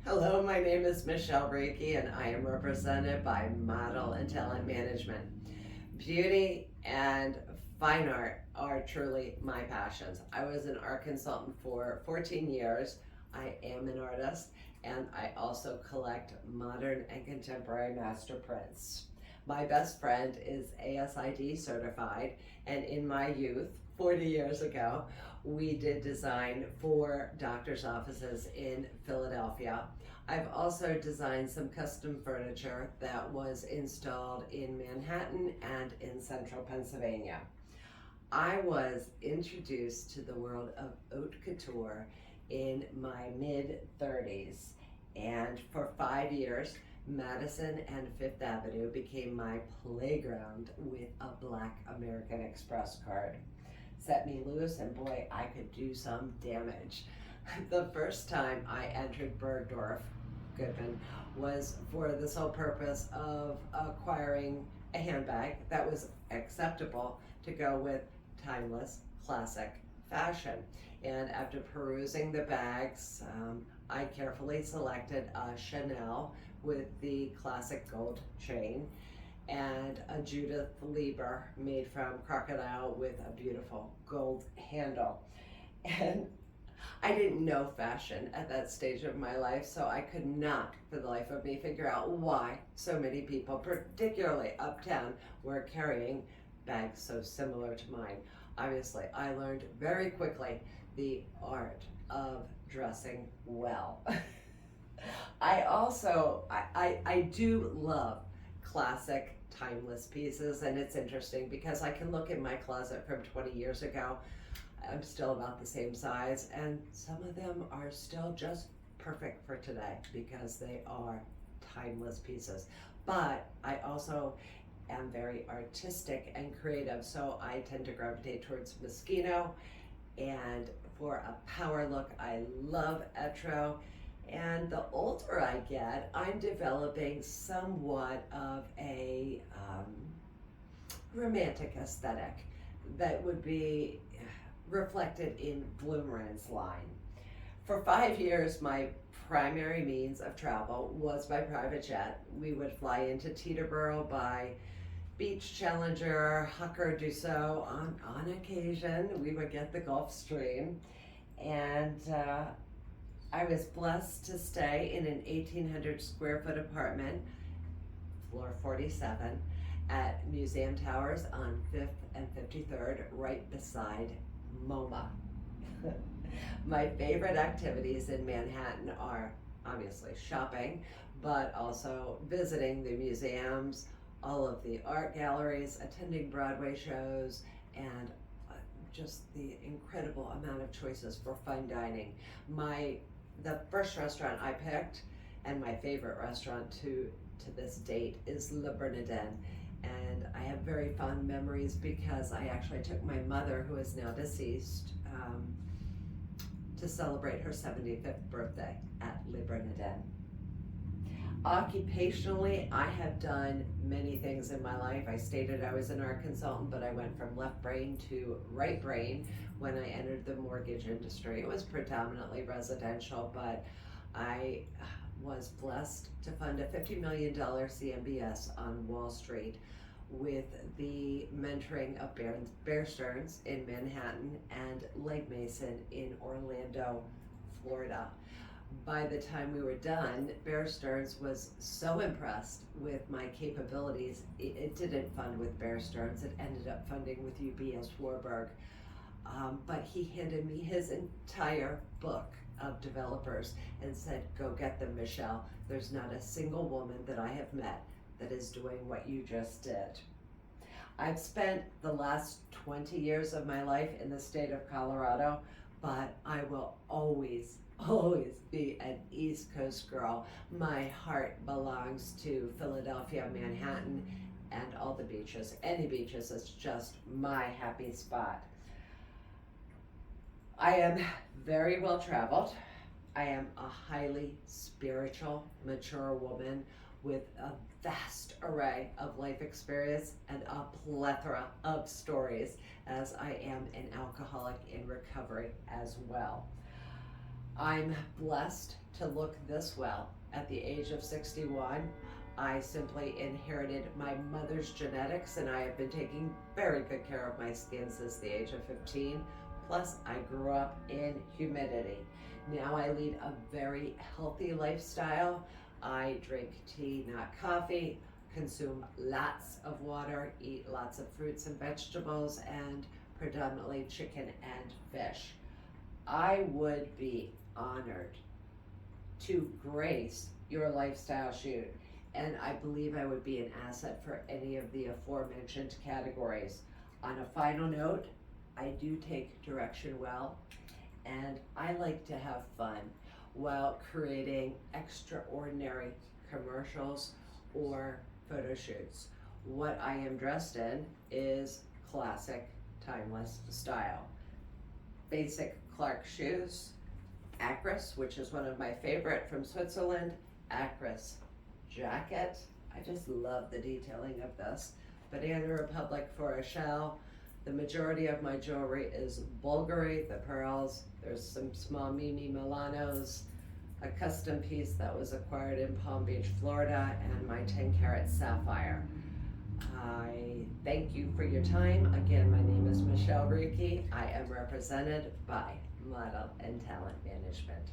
Hello, my name is Michelle Reiki and I am represented by Model and Talent Management. Beauty and fine art are truly my passions. I was an art consultant for 14 years. I am an artist and I also collect modern and contemporary master prints. My best friend is ASID certified, and in my youth, 40 years ago, we did design for doctor's offices in Philadelphia. I've also designed some custom furniture that was installed in Manhattan and in central Pennsylvania. I was introduced to the world of haute couture in my mid 30s, and for 5 years, Madison and Fifth Avenue became my playground with a Black American Express card. Set me loose, and boy, I could do some damage. The first time I entered Bergdorf Goodman was for the sole purpose of acquiring a handbag that was acceptable to go with timeless classic fashion. And after perusing the bags, I carefully selected a Chanel with the classic gold chain and a Judith Lieber made from crocodile with a beautiful gold handle. And I didn't know fashion at that stage of my life, so I could not for the life of me figure out why so many people, particularly uptown, were carrying bags so similar to mine. Obviously, I learned very quickly the art of dressing well. I do love classic timeless pieces, and it's interesting because I can look in my closet from 20 years ago. I'm still about the same size, and some of them are still just perfect for today because they are timeless pieces. But I also am very artistic and creative, so I tend to gravitate towards Moschino, and for a power look, I love Etro. And the older I get, I'm developing somewhat of a romantic aesthetic that would be reflected in Bloomerang's line. For 5 years, my primary means of travel was by private jet. We would fly into Teterboro by Beach Challenger, Hucker Dussault. On occasion, we would get the Gulfstream, and I was blessed to stay in an 1,800 square foot apartment, floor 47, at Museum Towers on 5th and 53rd, right beside MoMA. My favorite activities in Manhattan are obviously shopping, but also visiting the museums, all of the art galleries, attending Broadway shows, and just the incredible amount of choices for fine dining. The first restaurant I picked, and my favorite restaurant to this date, is Le Bernardin. And I have very fond memories because I actually took my mother, who is now deceased, to celebrate her 75th birthday at Le Bernardin. Occupationally, I have done many things in my life. I stated I was an art consultant, but I went from left brain to right brain when I entered the mortgage industry. It was predominantly residential, but I was blessed to fund a $50 million CMBS on Wall Street with the mentoring of Bear Stearns in Manhattan and Legg Mason in Orlando, Florida. By the time we were done, Bear Stearns was so impressed with my capabilities, it didn't fund with Bear Stearns, it ended up funding with UBS Warburg. But he handed me his entire book of developers and said, go get them, Michelle. There's not a single woman that I have met that is doing what you just did. I've spent the last 20 years of my life in the state of Colorado, but I will always be an East Coast girl. My heart belongs to Philadelphia, Manhattan, and all the beaches. Any beaches is just my happy spot. I am very well traveled. I am a highly spiritual, mature woman with a vast array of life experience and a plethora of stories, as I am an alcoholic in recovery as well. I'm blessed to look this well at the age of 61. I simply inherited my mother's genetics, and I have been taking very good care of my skin since the age of 15. Plus, I grew up in humidity. Now I lead a very healthy lifestyle. I drink tea, not coffee, consume lots of water, eat lots of fruits and vegetables, and predominantly chicken and fish. I would be honored to grace your lifestyle shoot, and I believe I would be an asset for any of the aforementioned categories. On a final note, I do take direction well, and I like to have fun while creating extraordinary commercials or photo shoots. What I am dressed in is classic, timeless style. Basic Clark shoes, Acris, which is one of my favorite from Switzerland, Acris jacket. I just love the detailing of this. Banana Republic for a shell. The majority of my jewelry is Bulgari, the pearls. There's some small Mimi Milanos, a custom piece that was acquired in Palm Beach, Florida, and my 10-carat sapphire. I thank you for your time. Again, my name is Michelle Rieke. I am represented by Model and Talent Management.